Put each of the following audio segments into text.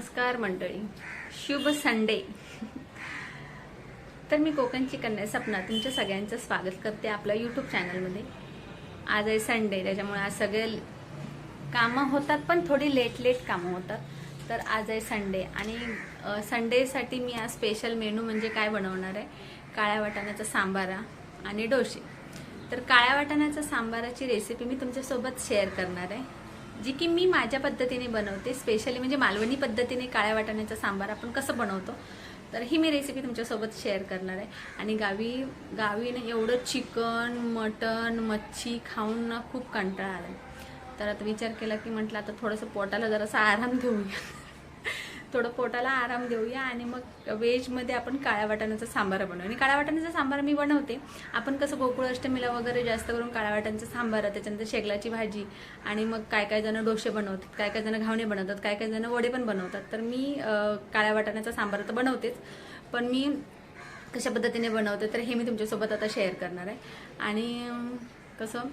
नमस्कार मंडळी, शुभ संडे. तर मी कोकणची कन्या सपना तुमच्या सगळ्यांचं स्वागत करते आपल्या यूट्यूब चॅनलमध्ये. आज आहे संडे, त्याच्यामुळे आज सगळे कामं होतात, पण थोडी लेट कामं होतात. तर आज आहे संडे आणि संडेसाठी मी आज स्पेशल मेनू म्हणजे काय बनवणार आहे, काळ्या वाटाण्याचा सांबारा आणि डोसे. तर काळ्या वाटाण्याचा सांबाराची रेसिपी मी तुमच्यासोबत शेअर करणार आहे, जी की मी माझ्या पद्धतीने बनवते. स्पेशली म्हणजे मालवणी पद्धतीने काळ्या वाटाण्याचा सांबार आपण कसं बनवतो, तर ही मी रेसिपी तुमच्यासोबत शेअर करणार आहे. आणि गावी ना एवढं चिकन मटन मच्छी खाऊन ना खूप कंटाळा आला. तर आता विचार केला की म्हटलं आता थोडंसं पोटाला जरासा आराम देऊया थोडं पोटाला आराम देऊया आणि मग व्हेजमध्ये आपण काळ्या वाटाण्याचा सांबार बनवू. आणि काळ्या वाटाण्याचा सांबार मी बनवते. आपण कसं गोकुळ अष्टमीला वगैरे जास्त करून काळ्या वाटाण्याचा सांबार, त्याच्यानंतर शेगलाची भाजी आणि मग काय जण डोसे बनवतात, काय जण घावणे बनवतात, काय जण वडे पण बनवतात. तर मी काळ्या वाटाण्याचा सांबार तर बनवतेच, पण मी कशा पद्धतीने बनवते तर हे मी तुमच्यासोबत आता शेअर करणार आहे. आणि कसं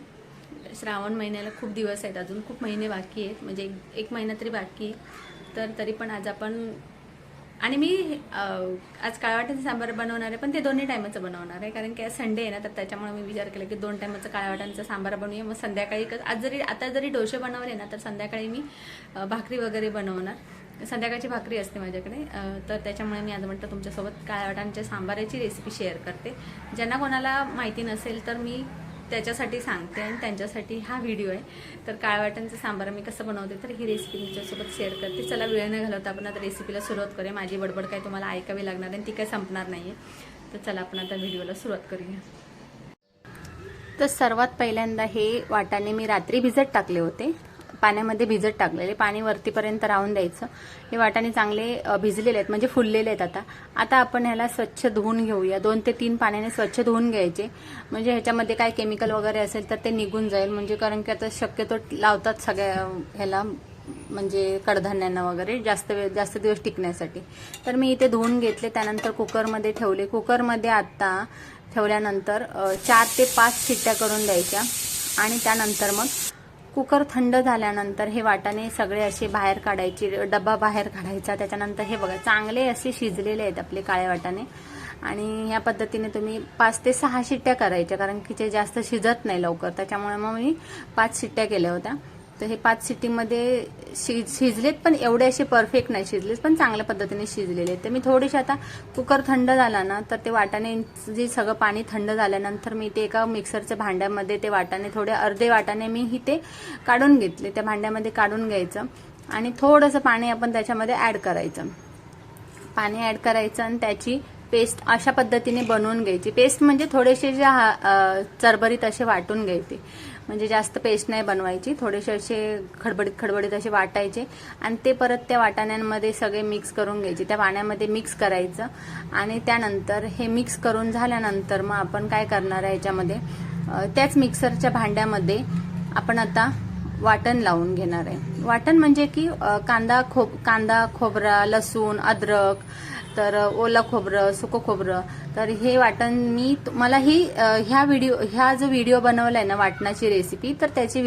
श्रावण महिन्याला खूप दिवस आहेत, अजून खूप महिने बाकी आहेत, म्हणजे एक महिना तरी बाकी आहे. तर तरी पण आज आपण आणि मी आज काळ्या वाटाण्याचं सांबार बनवणार आहे, पण ते दोन्ही टायमाचं बनवणार आहे, कारण की आज संडे आहे ना. तर त्याच्यामुळे मी विचार केला की 2 टायमाचं काळ्या वाटाण्याचं सांबार बनवूया. मग संध्याकाळी आता जरी डोसे बनवले ना, तर संध्याकाळी मी भाकरी वगैरे बनवणार. संध्याकाळची भाकरी असते माझ्याकडे. तर त्याच्यामुळे मी आज म्हटलं तुमच्यासोबत काळ्या वाटाण्याच्या सांबाराची रेसिपी शेअर करते. ज्यांना कोणाला माहिती नसेल तर मी त्याच्यासाठी सांगते आणि त्यांच्यासाठी हा व्हिडिओ आहे. तर काळ्या वाटाण्याचं सांबार मी कसं बनवते तर ही रेसिपी तुमच्यासोबत शेअर करते. चला वेळ न घालवता आपण आता रेसिपीला सुरुवात करूया. माझी बडबड काय तुम्हाला ऐकावी लागणार आणि ती काय संपणार नाही आहे. तर चला आपण आता व्हिडिओला सुरुवात करूया. तर सर्वात पहिल्यांदा हे वाटाणे मी रात्री भिजत टाकले होते, पाण्यामध्ये भिजत टाकलेले. पाणी वरतीपर्यंत राहून द्यायचं. हे वाटाणे चांगले भिजलेले आहेत, म्हणजे फुललेले आहेत. आता आपण ह्याला स्वच्छ धुवून घेऊया. 2 ते 3 पाण्याने स्वच्छ धुवून घ्यायचे, म्हणजे ह्याच्यामध्ये काय केमिकल वगैरे असेल तर ते निघून जाईल. म्हणजे कारण की आता शक्यतो लावतात सगळ्या ह्याला, म्हणजे कडधान्यांना वगैरे जास्त दिवस टिकण्यासाठी. तर मी इथे धुवून घेतले. त्यानंतर कुकरमध्ये ठेवले. कुकरमध्ये आता ठेवल्यानंतर 4 ते 5 शिट्ट्या करून द्यायच्या. आणि त्यानंतर मग कुकर थंड झाल्यानंतर हे वाटाणे सगळे असे बाहेर काढायचे, डब्बा बाहेर काढायचा. त्याच्यानंतर हे बघा चांगले असे शिजलेले आहेत आपले काळे वाटाणे. आणि ह्या पद्धतीने तुम्ही 5 ते 6 शिट्ट्या करायच्या, कारण की ते जास्त शिजत नाही लवकर. त्याच्यामुळे मग मी 5 शिट्ट्या केल्या होत्या. तर हे 5 शिट्टीमध्ये शिजलेत, पण एवढे असे परफेक्ट नाही शिजलेत, पण चांगल्या पद्धतीने शिजलेले आहेत. तर मी थोडेसे आता कुकर थंड झाला ना, तर ते वाटाणे जे सगळं पाणी थंड झाल्यानंतर मी ते एका मिक्सरच्या भांड्यामध्ये ते वाटाणे थोडे अर्धे वाटाणे मी ते काढून घेतले. त्या भांड्यामध्ये काढून घ्यायचं आणि थोडंसं पाणी आपण त्याच्यामध्ये ॲड करायचं. पाणी ॲड करायचं आणि त्याची पेस्ट अशा पद्धतीने बनवून घ्यायची. पेस्ट म्हणजे थोडेसे जे चरबरीत असे वाटून घ्यायचे, म्हणजे जास्त पेस्ट नाही बनवायची. थोडेसे असे खडबडीत असे वाटायचे आणि ते परत त्या वाटाण्यांमध्ये सगळे मिक्स करून घ्यायचे. त्या पाण्यामध्ये मिक्स करायचं. आणि त्यानंतर हे मिक्स करून झाल्यानंतर मग आपण काय करणार आहे, याच्यामध्ये त्याच मिक्सरच्या भांड्यामध्ये आपण आता वाटण लावून घेणार आहे. वाटण म्हणजे की कांदा खोबरा लसूण अद्रक, तर ओलं खोबरं सुकं खोबरं. तर हे वाटण मी मला ह्या जो व्हिडिओ बनवलाय ना वाटणाची रेसिपी, तर त्याची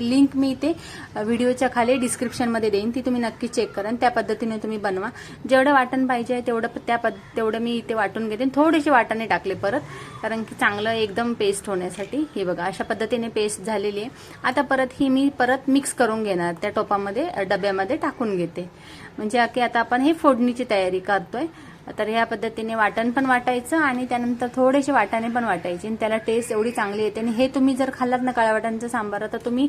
लिंक मी इथे व्हिडिओच्या खाली डिस्क्रिप्शनमध्ये देईन. ती तुम्ही नक्की चेक करा. त्या पद्धतीने तुम्ही बनवा. जेवढं वाटण पाहिजे तेवढं मी इथे वाटून घेते. थोडेसे वाटाणे टाकले परत, कारण की चांगलं एकदम पेस्ट होण्यासाठी. हे बघा अशा पद्धतीने पेस्ट झालेली आहे. आता परत मी मिक्स करून घेणार, त्या टोपामध्ये डब्यामध्ये टाकून घेते. म्हणजे की आता आपण हे फोडणीची तयारी करतोय. तर ह्या पद्धतीने वाटण पण वाटायचं आणि त्यानंतर थोडेसे वाटाणे पण वाटायचे, आणि त्याला टेस्ट एवढी चांगली येते. आणि हे तुम्ही जर खाल्लात ना काळ्या वाटाण्याचं सांबार, तर तुम्ही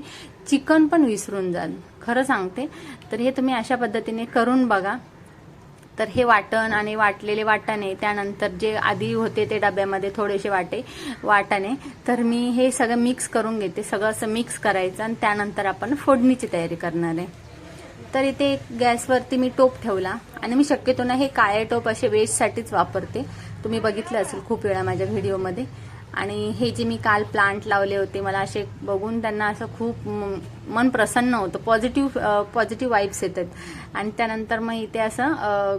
चिकन पण विसरून जाल, खरं सांगते. तर हे तुम्ही अशा पद्धतीने करून बघा. तर हे वाटण आणि वाटलेले वाटाणे, त्यानंतर जे आधी होते ते डब्यामध्ये थोडेसे वाटाणे, तर मी हे सगळं मिक्स करून घेते. सगळं असं मिक्स करायचं आणि त्यानंतर आपण फोडणीची तयारी करणार आहे. तर इथे गॅसवरती मी टोप ठेवला आणि मी शक्यतो ना हे काळे टोप असे वेस्टसाठीच वापरते. तुम्ही बघितलं असेल खूप वेळा माझ्या व्हिडिओमध्ये. आणि हे जे मी काल प्लांट लावले होते, मला असे बघून त्यांना असं खूप मन प्रसन्न होतं, पॉझिटिव्ह वाईब्स येतात. आणि त्यानंतर मग इथे असं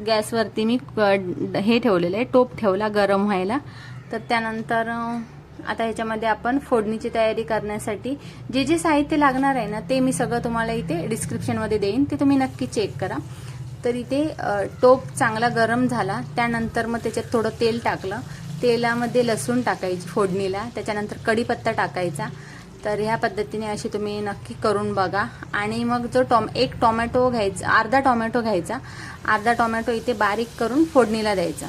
गॅसवरती मी हे ठेवलेलं आहे, टोप ठेवला गरम व्हायला. तर त्यानंतर आता ह्याच्यामध्ये आपण फोडणीची तयारी करण्यासाठी जे जे साहित्य लागणार आहे ना ते मी सगळं तुम्हाला इथे डिस्क्रिप्शनमध्ये देईन, ते तुम्ही नक्की चेक करा. तर इथे टोप चांगला गरम झाला, त्यानंतर मग त्याच्यात थोडं तेल टाकलं. तेलामध्ये लसूण टाकायची फोडणीला, त्याच्यानंतर कढीपत्ता टाकायचा. तर ह्या पद्धतीने अशी तुम्ही नक्की करून बघा. आणि मग जो एक टोमॅटो घ्यायचा, अर्धा टोमॅटो घ्यायचा, अर्धा टोमॅटो इथे बारीक करून फोडणीला द्यायचा.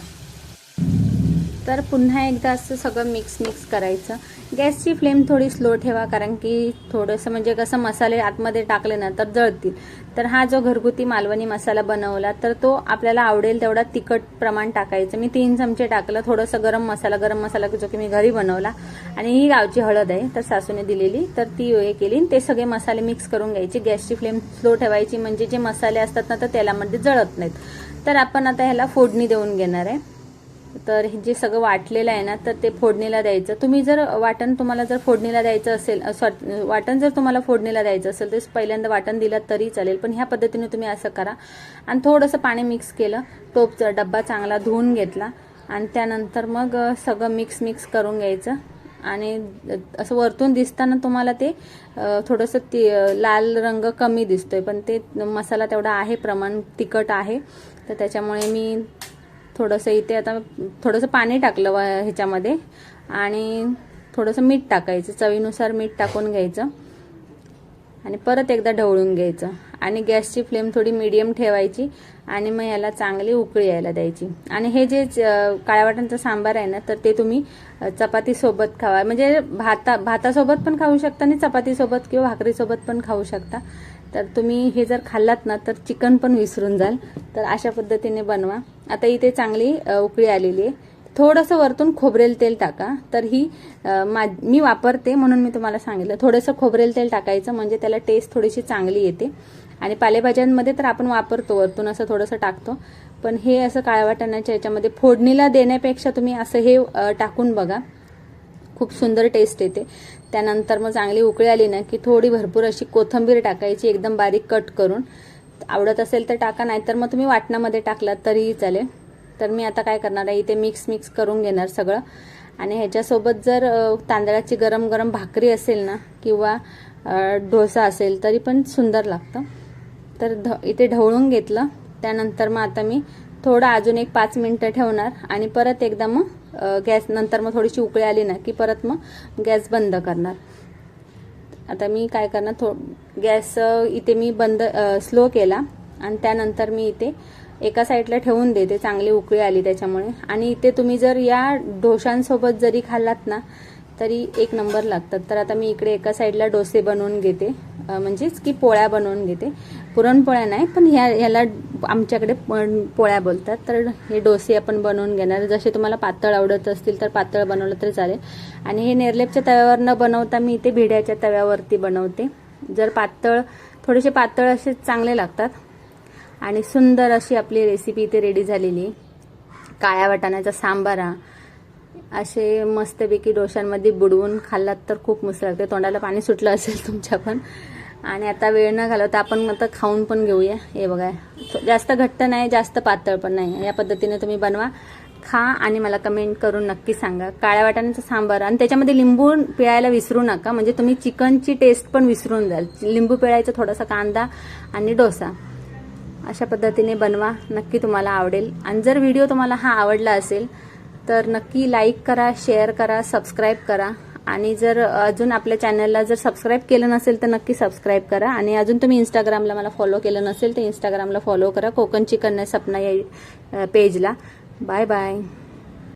तर पुन्हा एकदा असं सगळं मिक्स करायचं. गॅसची फ्लेम थोडी स्लो ठेवा, कारण की थोडंसं म्हणजे कसं मसाले आतमध्ये टाकले ना तर जळतील. तर हा जो घरगुती मालवणी मसाला बनवला तर तो आपल्याला आवडेल तेवढा तिखट प्रमाण टाकायचं. मी 3 चमचे टाकलं. थोडंसं गरम मसाला जो की मी घरी बनवला, आणि ही गावची हळद आहे तर सासूने दिलेली, तर ती हे केली. ते सगळे मसाले मिक्स करून घ्यायचे. गॅसची फ्लेम स्लो ठेवायची, म्हणजे जे मसाले असतात ना तर तेलामध्ये जळत नाहीत. तर आपण आता ह्याला फोडणी देऊन घेणार आहे. तर जे सगळं वाटलेलं आहे ना तर ते फोडणीला द्यायचं. तुम्ही जर तुम्हाला जर फोडणीला द्यायचं असेल, वाटण जर तुम्हाला फोडणीला द्यायचं असेल तर पहिल्यांदा वाटण दिलं तरी चालेल, पण ह्या पद्धतीने तुम्ही असं करा. आणि थोडंसं पाणी मिक्स केलं, टोपचा डब्बा चांगला धुवून घेतला, आणि त्यानंतर मग सगळं मिक्स करून घ्यायचं. आणि असं वरतून दिसताना तुम्हाला ते थोडंसं लाल रंग कमी दिसतोय, पण ते मसाला तेवढा आहे, प्रमाण तिखट आहे. तर त्याच्यामुळे मी थोडंसं इथे आता थोडंसं पाणी टाकलं ह्याच्यामध्ये, आणि थोडंसं मीठ टाकायचं, चवीनुसार मीठ टाकून घ्यायचं, आणि परत एकदा ढवळून घ्यायचं. आणि गॅसची फ्लेम थोडी मीडियम ठेवायची, आणि मग याला चांगली उकळी यायला द्यायची. आणि हे जे काळ्या वाटाण्याचं सांबार आहे ना तर ते तुम्ही चपातीसोबत खावा, म्हणजे भातासोबत पण खाऊ शकता, आणि चपातीसोबत किंवा भाकरीसोबत पण खाऊ शकता. तर तुम्ही हे जर खाल्लात ना तर चिकन पण विसरून जाल. तर अशा पद्धतीने बनवा. आता इथे चांगली उकळी आलेली आहे. थोडंसं वरतून खोबरेल तेल टाका. तर ही मी वापरते म्हणून मी तुम्हाला सांगितलं, थोडंसं खोबरेल तेल टाकायचं, म्हणजे त्याला टेस्ट थोडीशी चांगली येते. आणि पालेभाज्यांमध्ये तर आपण वापरतो, वरतून असं थोडंसं टाकतो, पण हे असं काळ्या वाटाण्याच्या याच्यामध्ये फोडणीला देण्यापेक्षा तुम्ही असं हे टाकून बघा, खूप सुंदर टेस्ट येते. त्यानंतर मग चांगली उकळी आली ना की थोडी भरपूर अशी कोथिंबीर टाकायची, एकदम बारीक कट करून. आवडत असेल तर टाका, नाहीतर मग तुम्ही वाटणामध्ये टाकलात तरीही चालेल. तर मी आता काय करणार आहे, इथे मिक्स करून घेणार सगळं. आणि ह्याच्यासोबत जर तांदळाची गरम भाकरी असेल ना किंवा डोसा असेल तरी पण सुंदर लागतं. तर इथे ढवळून घेतलं. त्यानंतर मग आता मी थोडं अजून एक 5 मिनिटं ठेवणार, आणि परत एकदा मग गॅस नंतर मग थोडीशी उकळी आली ना की परत मग गॅस बंद करणार. आता मी काय करणार, गॅस इथे मी स्लो केला, आणि त्यानंतर मी इथे एका साईडला ठेवून देते. चांगली उकळी आली त्याच्यामुळे. आणि इथे तुम्ही जर या डोशांसोबत जरी खाल्लात ना तरी एक नंबर लागतात. तर आता मी इकडे एका साईडला डोसे बनवून घेते, म्हणजेच की पोळ्या बनवून घेते. पुरणपोळ्या नाही, पण ह्याला आमच्याकडे पोळ्या बोलतात. तर हे डोसे आपण बनवून घेणार. जसे तुम्हाला पातळ आवडत असतील तर पातळ बनवलं तरी चालेल. आणि हे नेरलेपच्या तव्यावर न बनवता मी इथे भिड्याच्या तव्यावरती बनवते. जर थोडेसे पातळ असे चांगले लागतात. आणि सुंदर अशी आपली रेसिपी इथे रेडी झालेली. काळ्या वाटाण्याचा सांबारा असे मस्तपैकी डोशांमध्ये बुडवून खाल्लात तर खूप मस्त लागते. तोंडाला पाणी सुटलं असेल तुमच्या पण. आणि आता वेळ न घालवता आपण आता खाऊन पण घेऊया. हे बघा, जास्त घट्ट नाही, जास्त पातळ पण नाही. या पद्धतीने तुम्ही बनवा, खा, आणि मला कमेंट करून नक्की सांगा. काळ्या वाटाण्याचा सांबार, आणि त्याच्यामध्ये लिंबू पिळायला विसरू नका, म्हणजे तुम्ही चिकनची टेस्ट पण विसरून जाल. लिंबू पिळायचं, थोडासा कांदा आणि डोसा. अशा पद्धतीने बनवा, नक्की तुम्हाला आवडेल. आणि जर व्हिडिओ तुम्हाला हा आवडला असेल तर नक्की लाईक करा, शेअर करा, सबस्क्राईब करा. आणि जर अजून आपल्या चॅनलला जर सबस्क्राईब केलं नसेल तर नक्की सबस्क्राईब करा. आणि अजून तुम्ही इंस्टाग्रामला मला फॉलो केलं नसेल तर इंस्टाग्रामला फॉलो करा, कोकण चिकन सपना या पेजला. Bye bye.